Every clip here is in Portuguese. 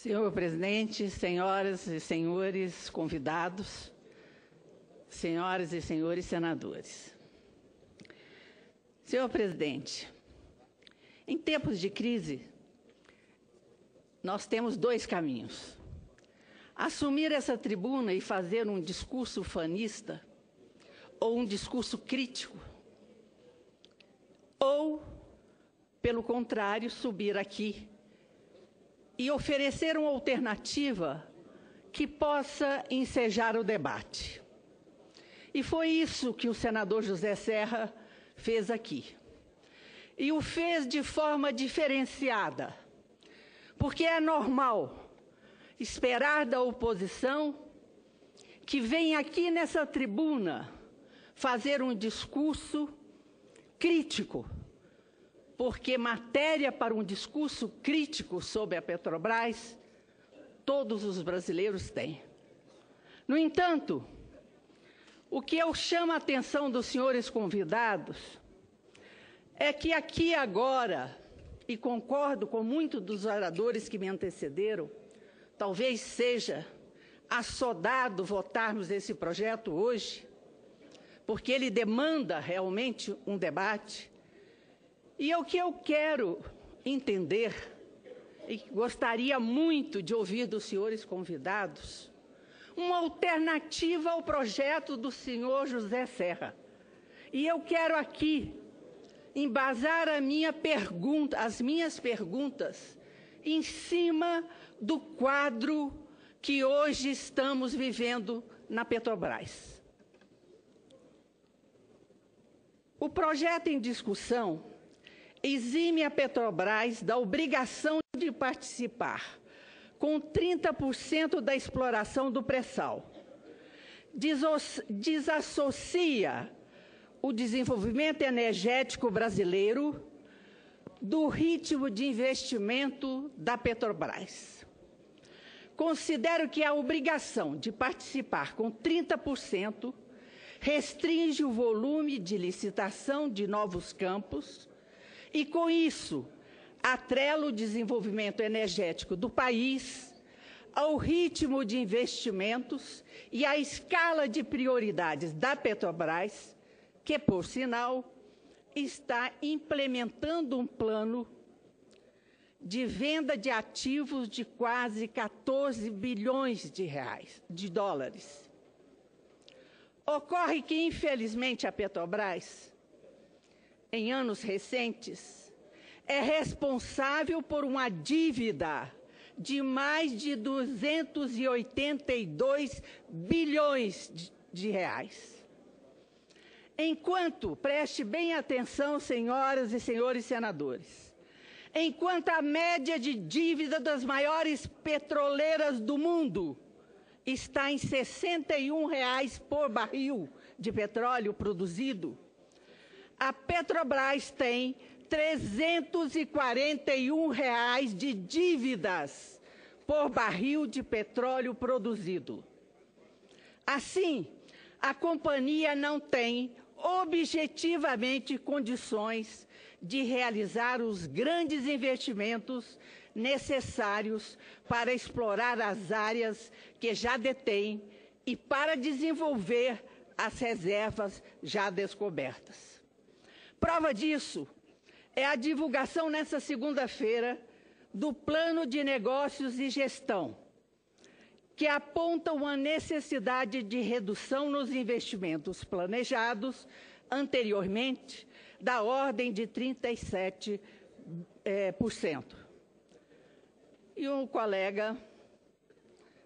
Senhor presidente, senhoras e senhores convidados, senhoras e senhores senadores. Senhor presidente, em tempos de crise, nós temos dois caminhos. Assumir essa tribuna e fazer um discurso fanista ou um discurso crítico, ou, pelo contrário, subir aqui e oferecer uma alternativa que possa ensejar o debate. E foi isso que o senador José Serra fez aqui. E o fez de forma diferenciada, porque é normal esperar da oposição que venha aqui nessa tribuna fazer um discurso crítico, porque matéria para um discurso crítico sobre a Petrobras, todos os brasileiros têm. No entanto, o que eu chamo a atenção dos senhores convidados é que aqui agora, e concordo com muitos dos oradores que me antecederam, talvez seja assodado votarmos esse projeto hoje, porque ele demanda realmente um debate. E o que eu quero entender, e gostaria muito de ouvir dos senhores convidados, uma alternativa ao projeto do senhor José Serra. E eu quero aqui embasar as minhas perguntas em cima do quadro que hoje estamos vivendo na Petrobras. O projeto em discussão exime a Petrobras da obrigação de participar com 30% da exploração do pré-sal. Desassocia o desenvolvimento energético brasileiro do ritmo de investimento da Petrobras. Considero que a obrigação de participar com 30% restringe o volume de licitação de novos campos e, com isso, atrela o desenvolvimento energético do país ao ritmo de investimentos e à escala de prioridades da Petrobras, que, por sinal, está implementando um plano de venda de ativos de quase 14 bilhões de dólares. Ocorre que, infelizmente, a Petrobras, em anos recentes, é responsável por uma dívida de mais de 282 bilhões de reais. Enquanto, preste bem atenção, senhoras e senhores senadores, enquanto a média de dívida das maiores petroleiras do mundo está em R$ 61 por barril de petróleo produzido, a Petrobras tem R$ 341 de dívidas por barril de petróleo produzido. Assim, a companhia não tem objetivamente condições de realizar os grandes investimentos necessários para explorar as áreas que já detém e para desenvolver as reservas já descobertas. Prova disso é a divulgação nesta segunda-feira do Plano de Negócios e Gestão, que aponta uma necessidade de redução nos investimentos planejados anteriormente da ordem de 37%. E um colega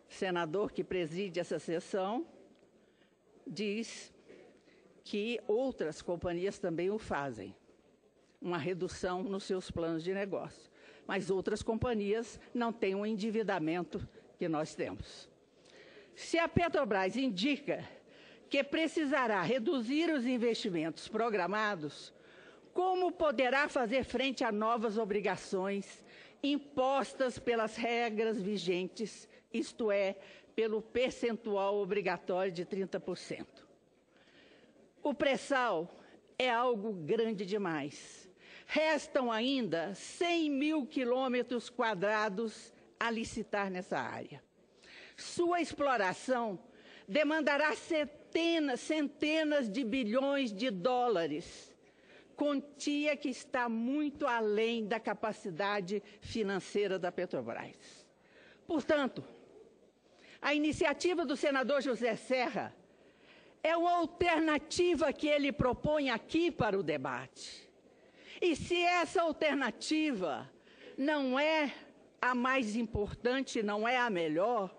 senador que preside essa sessão diz que outras companhias também o fazem, uma redução nos seus planos de negócio. Mas outras companhias não têm o endividamento que nós temos. Se a Petrobras indica que precisará reduzir os investimentos programados, como poderá fazer frente a novas obrigações impostas pelas regras vigentes, isto é, pelo percentual obrigatório de 30%? O pré-sal é algo grande demais. Restam ainda 100 mil quilômetros quadrados a licitar nessa área. Sua exploração demandará centenas de bilhões de dólares, quantia que está muito além da capacidade financeira da Petrobras. Portanto, a iniciativa do senador José Serra é uma alternativa que ele propõe aqui para o debate. E se essa alternativa não é a mais importante, não é a melhor,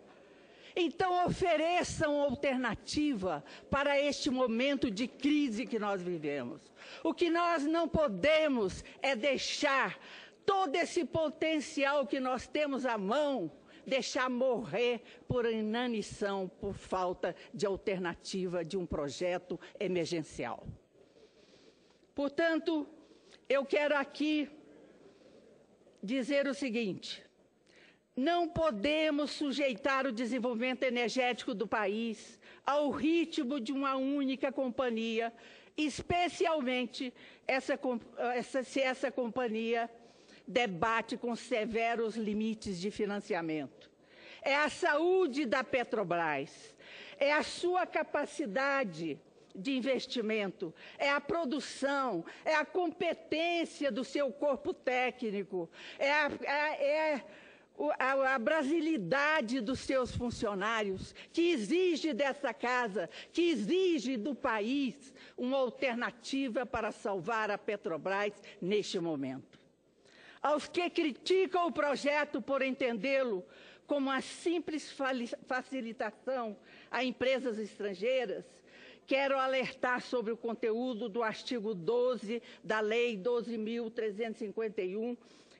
então ofereçam alternativa para este momento de crise que nós vivemos. O que nós não podemos é deixar todo esse potencial que nós temos à mão, deixar morrer por inanição, por falta de alternativa de um projeto emergencial. Portanto, eu quero aqui dizer o seguinte: não podemos sujeitar o desenvolvimento energético do país ao ritmo de uma única companhia, especialmente se essa companhia debate com severos limites de financiamento. É a saúde da Petrobras, é a sua capacidade de investimento, é a produção, é a competência do seu corpo técnico, é a brasilidade dos seus funcionários, que exige dessa casa, que exige do país uma alternativa para salvar a Petrobras neste momento. Aos que criticam o projeto por entendê-lo como uma simples facilitação a empresas estrangeiras, quero alertar sobre o conteúdo do artigo 12 da Lei 12.351,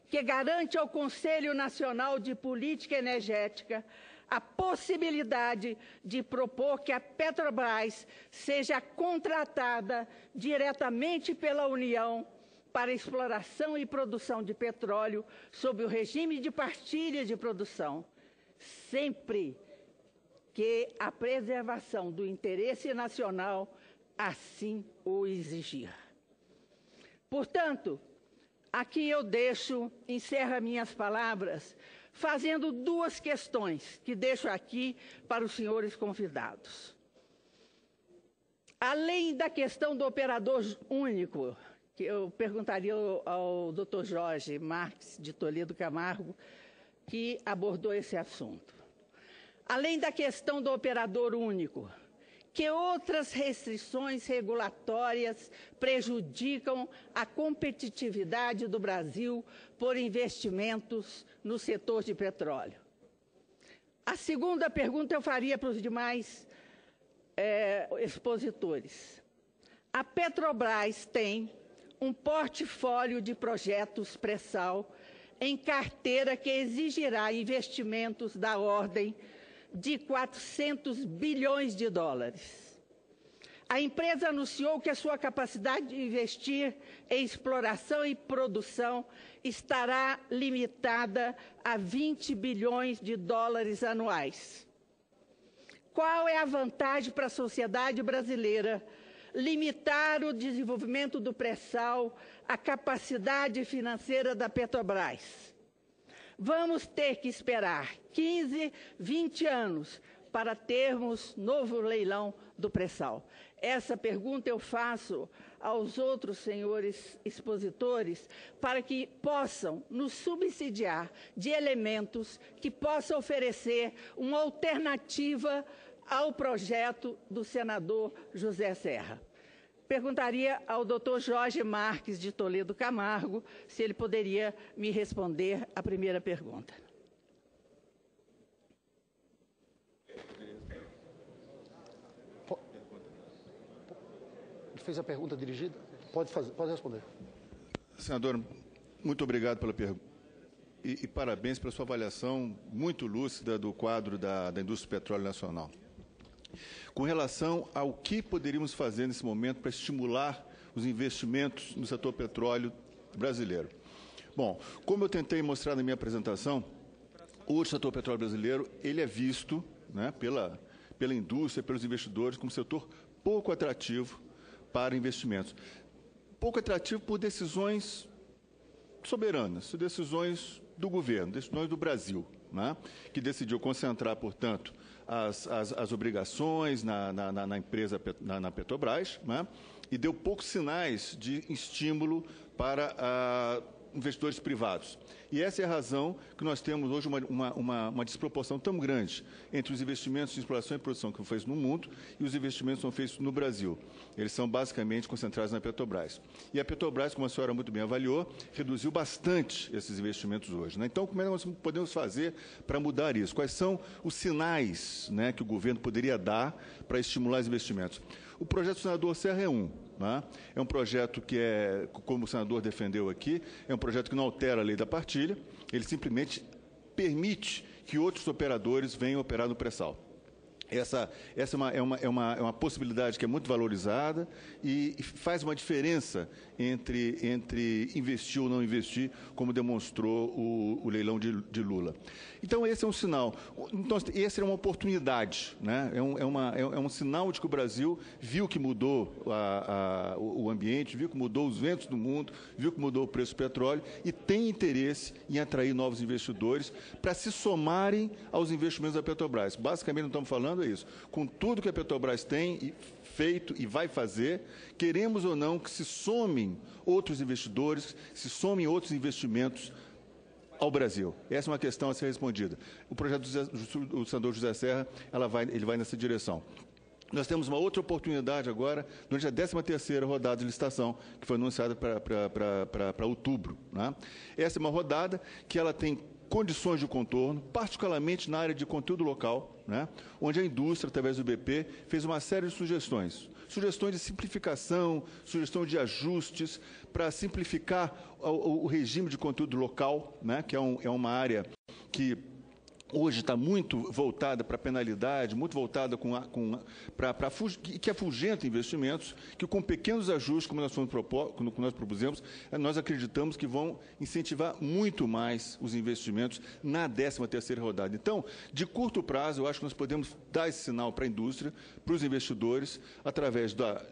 que garante ao Conselho Nacional de Política Energética a possibilidade de propor que a Petrobras seja contratada diretamente pela União para exploração e produção de petróleo sob o regime de partilha de produção, sempre que a preservação do interesse nacional assim o exigir. Portanto, aqui eu encerro minhas palavras, fazendo duas questões que deixo aqui para os senhores convidados. Além da questão do operador único, que eu perguntaria ao Dr. Jorge Marques de Toledo Camargo, que abordou esse assunto. Além da questão do operador único, que outras restrições regulatórias prejudicam a competitividade do Brasil por investimentos no setor de petróleo? A segunda pergunta eu faria para os demais expositores. A Petrobras tem um portfólio de projetos pré-sal em carteira que exigirá investimentos da ordem de 400 bilhões de dólares. A empresa anunciou que a sua capacidade de investir em exploração e produção estará limitada a 20 bilhões de dólares anuais. Qual é a vantagem para a sociedade brasileira limitar o desenvolvimento do pré-sal à capacidade financeira da Petrobras? Vamos ter que esperar 15, 20 anos para termos novo leilão do pré-sal. Essa pergunta eu faço aos outros senhores expositores para que possam nos subsidiar de elementos que possam oferecer uma alternativa ao projeto do senador José Serra. Perguntaria ao Dr. Jorge Marques de Toledo Camargo se ele poderia me responder a primeira pergunta. Fez a pergunta dirigida? Pode responder. Senador, muito obrigado pela pergunta e parabéns pela sua avaliação muito lúcida do quadro da indústria do petróleo nacional. Com relação ao que poderíamos fazer nesse momento para estimular os investimentos no setor petróleo brasileiro. Bom, como eu tentei mostrar na minha apresentação, o setor petróleo brasileiro ele é visto, né, pela indústria, pelos investidores, como setor pouco atrativo para investimentos. Pouco atrativo por decisões soberanas, decisões do governo, decisões do Brasil. né, que decidiu concentrar, portanto, as obrigações na empresa, na Petrobras, né, e deu poucos sinais de estímulo para investidores privados. E essa é a razão que nós temos hoje uma desproporção tão grande entre os investimentos em exploração e produção que são feitos no mundo e os investimentos que são feitos no Brasil. Eles são basicamente concentrados na Petrobras. E a Petrobras, como a senhora muito bem avaliou, reduziu bastante esses investimentos hoje, né? Então, como é que nós podemos fazer para mudar isso? Quais são os sinais, né, que o governo poderia dar para estimular os investimentos? O projeto do senador Serra é um. Né? É um projeto que como o senador defendeu aqui, é um projeto que não altera a lei da partilha, ele simplesmente permite que outros operadores venham operar no pré-sal. Essa é uma possibilidade que é muito valorizada e faz uma diferença entre investir ou não investir, como demonstrou o leilão de Lula. Então, esse é um sinal. Então, essa é uma oportunidade, né? É um sinal de que o Brasil viu que mudou o ambiente, viu que mudou os ventos do mundo, viu que mudou o preço do petróleo e tem interesse em atrair novos investidores para se somarem aos investimentos da Petrobras. Basicamente, não estamos falando é isso. Com tudo que a Petrobras tem feito e vai fazer, queremos ou não que se somem outros investidores, se somem outros investimentos ao Brasil. Essa é uma questão a ser respondida. O projeto do senador José Serra, ele vai nessa direção. Nós temos uma outra oportunidade agora, durante a 13ª rodada de licitação, que foi anunciada para outubro, né? Essa é uma rodada que ela tem condições de contorno, particularmente na área de conteúdo local, né, onde a indústria, através do BP, fez uma série de sugestões de simplificação, sugestão de ajustes para simplificar o regime de conteúdo local, né, que é uma área que hoje está muito voltada para a penalidade, muito voltada que afugenta investimentos, que com pequenos ajustes, como nós propusemos, nós acreditamos que vão incentivar muito mais os investimentos na 13ª rodada. Então, de curto prazo, eu acho que nós podemos dar esse sinal para a indústria, para os investidores, através da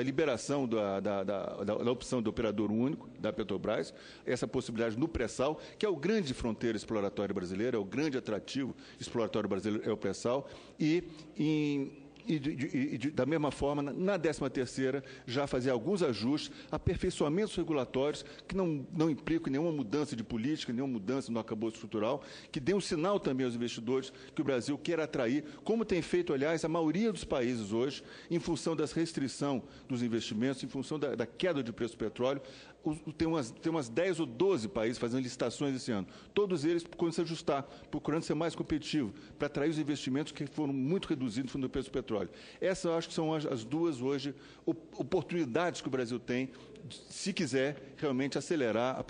liberação da opção do operador único da Petrobras, essa possibilidade no pré-sal, que é o grande fronteira exploratória brasileira, é o grande atrativo exploratório brasileiro, é o pré-sal, da mesma forma, na 13ª, já fazer alguns ajustes, aperfeiçoamentos regulatórios que não implicam nenhuma mudança de política, nenhuma mudança no arcabouço estrutural, que dê um sinal também aos investidores que o Brasil quer atrair, como tem feito, aliás, a maioria dos países hoje, em função das restrições dos investimentos, em função da queda de preço do petróleo. Tem umas 10 ou 12 países fazendo licitações esse ano. Todos eles procurando se ajustar, procurando ser mais competitivo, para atrair os investimentos que foram muito reduzidos no preço do petróleo. Essas, eu acho que são as duas, hoje, oportunidades que o Brasil tem, se quiser realmente acelerar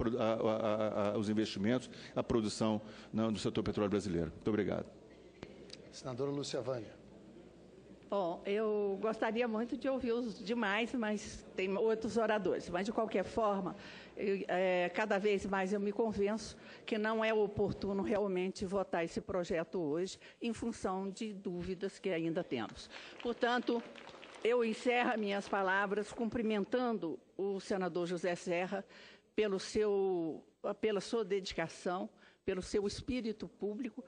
os investimentos, a produção do setor petróleo brasileiro. Muito obrigado. Senadora Lúcia Vânia. Bom, eu gostaria muito de ouvir os demais, mas tem outros oradores. Mas, de qualquer forma, cada vez mais eu me convenço que não é oportuno realmente votar esse projeto hoje, em função de dúvidas que ainda temos. Portanto, eu encerro minhas palavras cumprimentando o senador José Serra pela sua dedicação, pelo seu espírito público,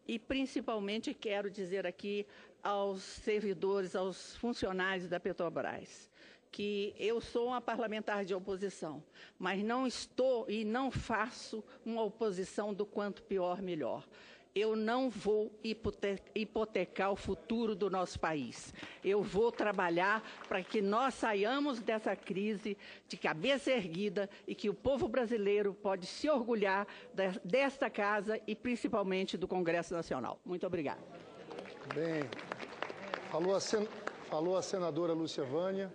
e, principalmente, quero dizer aqui aos servidores, aos funcionários da Petrobras, que eu sou uma parlamentar de oposição, mas não estou e não faço uma oposição do quanto pior, melhor. Eu não vou hipotecar o futuro do nosso país. Eu vou trabalhar para que nós saiamos dessa crise de cabeça erguida e que o povo brasileiro pode se orgulhar desta casa e principalmente do Congresso Nacional. Muito obrigada. Bem, falou a senadora Lúcia Vânia.